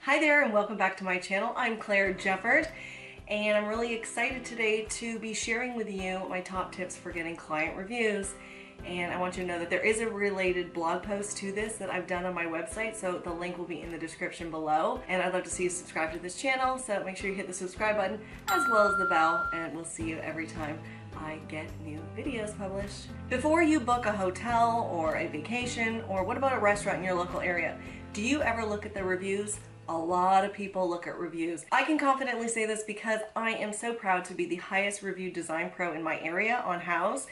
Hi there and welcome back to my channel. I'm Claire Jefford and I'm really excited today to be sharing with you my top tips for getting client reviews. And I want you to know that there is a related blog post to this that I've done on my website, so the link will be in the description below. And I'd love to see you subscribe to this channel, so make sure you hit the subscribe button as well as the bell, and we'll see you every time I get new videos published. Before you book a hotel or a vacation, or what about a restaurant in your local area, do you ever look at the reviews? A lot of people look at reviews. I can confidently say this because I am so proud to be the highest reviewed design pro in my area on Houzz,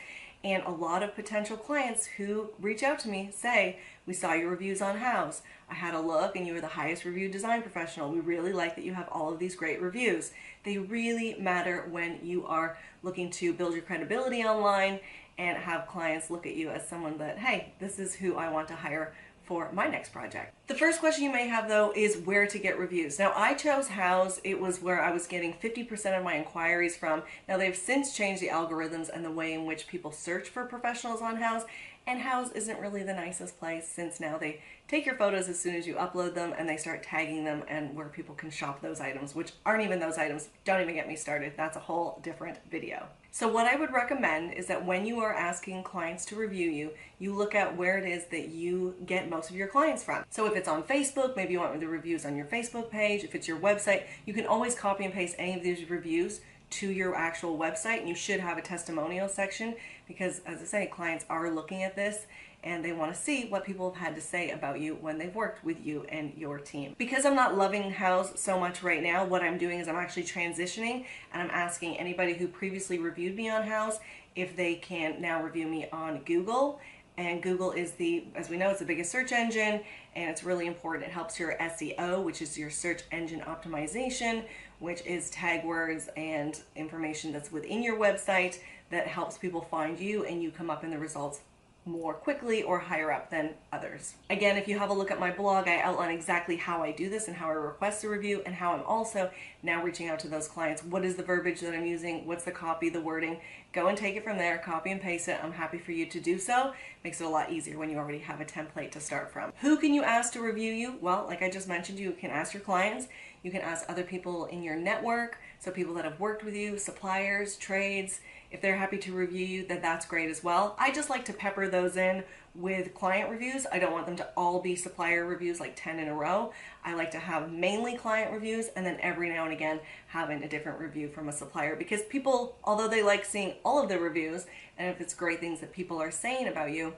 and a lot of potential clients who reach out to me say, we saw your reviews on Houzz. I had a look and you were the highest reviewed design professional. We really like that you have all of these great reviews. They really matter when you are looking to build your credibility online and have clients look at you as someone that, hey, this is who I want to hire for my next project. The first question you may have though is where to get reviews. Now I chose Houzz. It was where I was getting 50% of my inquiries from. Now they've since changed the algorithms and the way in which people search for professionals on Houzz, and Houzz isn't really the nicest place since now they take your photos as soon as you upload them and they start tagging them and where people can shop those items, which aren't even those items. Don't even get me started. That's a whole different video. So what I would recommend is that when you are asking clients to review you, you look at where it is that you get most of your clients from. So if it's on Facebook, maybe you want the reviews on your Facebook page. If it's your website, you can always copy and paste any of these reviews to your actual website, and you should have a testimonial section because, as I say, clients are looking at this and they want to see what people have had to say about you when they've worked with you and your team. Because I'm not loving Houzz so much right now, what I'm doing is I'm actually transitioning and I'm asking anybody who previously reviewed me on Houzz if they can now review me on Google. And Google is as we know, it's the biggest search engine, and it's really important. It helps your SEO, which is your search engine optimization, which is tag words and information that's within your website that helps people find you and you come up in the results more quickly or higher up than others. Again, if you have a look at my blog, I outline exactly how I do this and how I request a review and how I'm also now reaching out to those clients. What is the verbiage that I'm using? What's the copy, the wording? Go and take it from there, copy and paste it. I'm happy for you to do so. Makes it a lot easier when you already have a template to start from. Who can you ask to review you? Well, like I just mentioned, you can ask your clients. You can ask other people in your network, so people that have worked with you, suppliers, trades. If they're happy to review you, then that's great as well. I just like to pepper those in with client reviews. I don't want them to all be supplier reviews, like 10 in a row. I like to have mainly client reviews and then every now and again having a different review from a supplier, because people, although they like seeing all of the reviews, and if it's great things that people are saying about you,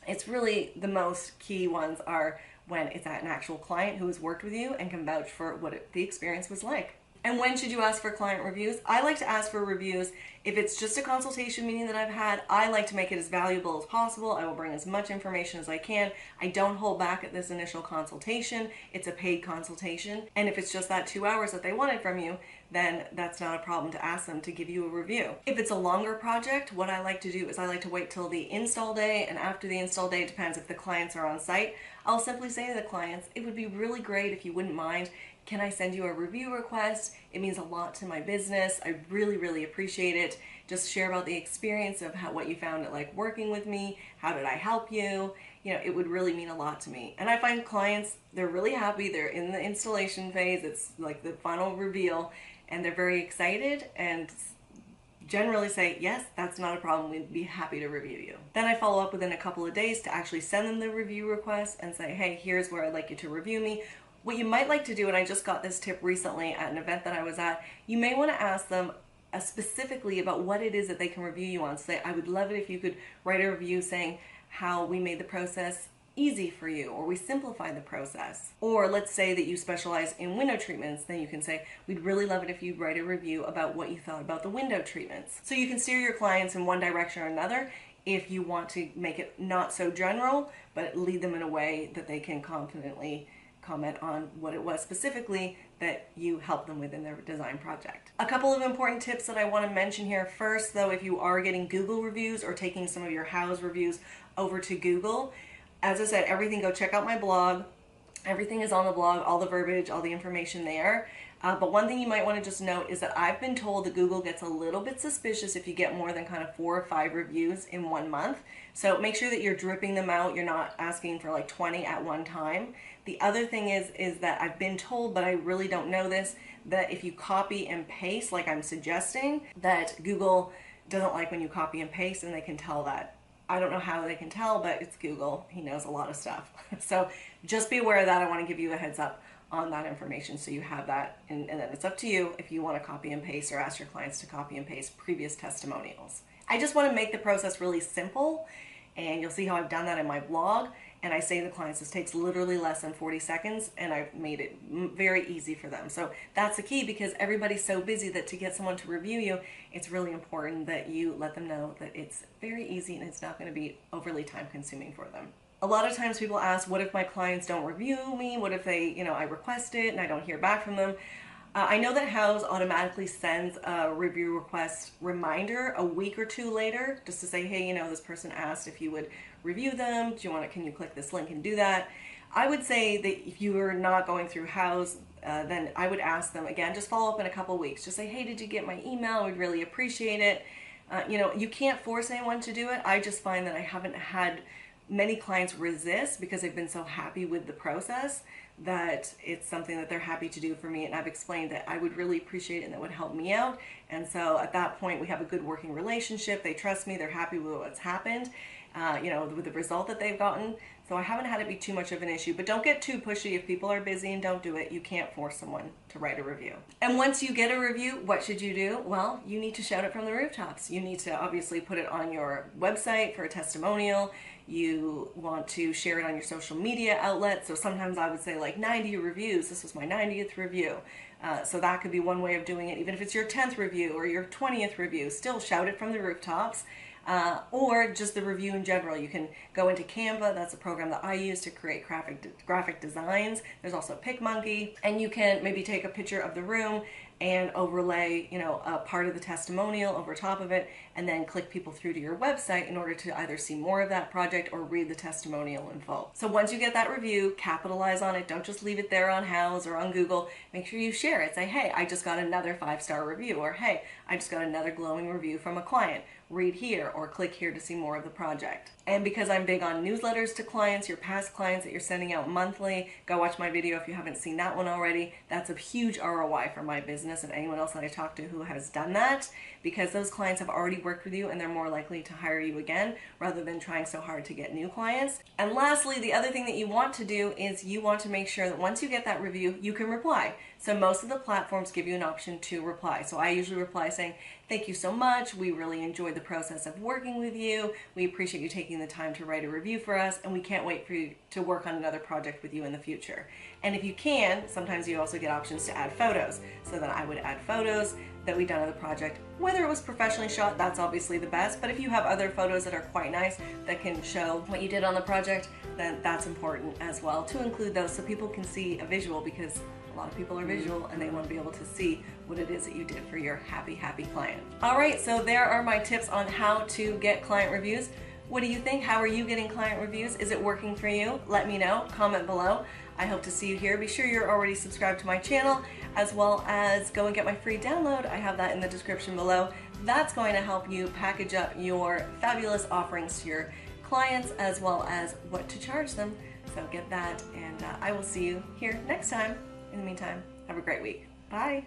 it's really the most key ones are when it's at an actual client who has worked with you and can vouch for what the experience was like. And when should you ask for client reviews? I like to ask for reviews if it's just a consultation meeting that I've had. I like to make it as valuable as possible. I will bring as much information as I can. I don't hold back at this initial consultation. It's a paid consultation. And if it's just that 2 hours that they wanted from you, then that's not a problem to ask them to give you a review. If it's a longer project, what I like to do is I like to wait till the install day, and after the install day, it depends if the clients are on site, I'll simply say to the clients, it would be really great if you wouldn't mind, can I send you a review request? It means a lot to my business. I really, really appreciate it. Just share about the experience of what you found it like working with me. How did I help you? You know, it would really mean a lot to me. And I find clients, they're really happy. They're in the installation phase. It's like the final reveal, and they're very excited and generally say, yes, that's not a problem. We'd be happy to review you. Then I follow up within a couple of days to actually send them the review request and say, hey, here's where I'd like you to review me. What you might like to do, and I just got this tip recently at an event that I was at, you may want to ask them specifically about what it is that they can review you on. Say, I would love it if you could write a review saying how we made the process easy for you, or we simplified the process. Or let's say that you specialize in window treatments, then you can say, we'd really love it if you'd write a review about what you thought about the window treatments. So you can steer your clients in one direction or another if you want to make it not so general, but lead them in a way that they can confidently comment on what it was specifically that you helped them with in their design project. A couple of important tips that I want to mention here. First, though, if you are getting Google reviews or taking some of your Houzz reviews over to Google, as I said, everything, go check out my blog. Everything is on the blog, all the verbiage, all the information there. But one thing you might want to just note is that I've been told that Google gets a little bit suspicious if you get more than kind of 4 or 5 reviews in 1 month. So make sure that you're dripping them out. You're not asking for like 20 at one time. The other thing is that I've been told, but I really don't know this, that if you copy and paste like I'm suggesting, that Google doesn't like when you copy and paste, and they can tell that. I don't know how they can tell, but it's Google. He knows a lot of stuff. So just be aware of that. I want to give you a heads up on that information so you have that, and then it's up to you if you want to copy and paste or ask your clients to copy and paste previous testimonials. I just want to make the process really simple, and you'll see how I've done that in my blog. And I say to clients, this takes literally less than 40 seconds, and I've made it very easy for them. So that's the key, because everybody's so busy that to get someone to review you, it's really important that you let them know that it's very easy and it's not going to be overly time consuming for them. A lot of times people ask, what if my clients don't review me? What if they, I request it and I don't hear back from them? I know that Houzz automatically sends a review request reminder a week or two later, just to say, hey, this person asked if you would review them. Can you click this link and do that? I would say that if you are not going through Houzz, then I would ask them again, just follow up in a couple weeks. Just say, hey, did you get my email? We'd really appreciate it. You can't force anyone to do it. I just find that I haven't had many clients resist because they've been so happy with the process that it's something that they're happy to do for me, and I've explained that I would really appreciate it and that would help me out. And so at that point we have a good working relationship. They trust me, they're happy with what's happened, with the result that they've gotten. So I haven't had it be too much of an issue, but don't get too pushy. If people are busy and don't do it, you can't force someone to write a review. And once you get a review, what should you do? Well, you need to shout it from the rooftops. You need to obviously put it on your website for a testimonial. You want to share it on your social media outlets. So sometimes I would say like 90 reviews. This was my 90th review. So that could be one way of doing it. Even if it's your 10th review or your 20th review, still shout it from the rooftops. Or just the review in general. You can go into Canva. That's a program that I use to create graphic designs. There's also PicMonkey, and you can maybe take a picture of the room and overlay, a part of the testimonial over top of it, and then click people through to your website in order to either see more of that project or read the testimonial in full. So once you get that review, capitalize on it. Don't just leave it there on Houzz or on Google. Make sure you share it. Say, hey, I just got another 5-star review, or hey, I just got another glowing review from a client. Read here or click here to see more of the project. And because I'm big on newsletters to clients, your past clients that you're sending out monthly, go watch my video if you haven't seen that one already. That's a huge ROI for my business and anyone else that I talk to who has done that, because those clients have already worked with you and they're more likely to hire you again rather than trying so hard to get new clients. And lastly, the other thing that you want to do is you want to make sure that once you get that review, you can reply. So most of the platforms give you an option to reply. So I usually reply saying, thank you so much. We really enjoyed the process of working with you. We appreciate you taking the time to write a review for us, and we can't wait for you to work on another project with you in the future. And if you can, sometimes you also get options to add photos. So then I would add photos that we've done of the project. Whether it was professionally shot, that's obviously the best, but if you have other photos that are quite nice that can show what you did on the project, then that's important as well to include those so people can see a visual, because a lot of people are visual and they want to be able to see what it is that you did for your happy client. All right, so there are my tips on how to get client reviews. What do you think? How are you getting client reviews? Is it working for you? Let me know. Comment below. I hope to see you here. Be sure you're already subscribed to my channel, as well as go and get my free download. I have that in the description below. That's going to help you package up your fabulous offerings to your clients, as well as what to charge them. So get that, and I will see you here next time. In the meantime, have a great week. Bye.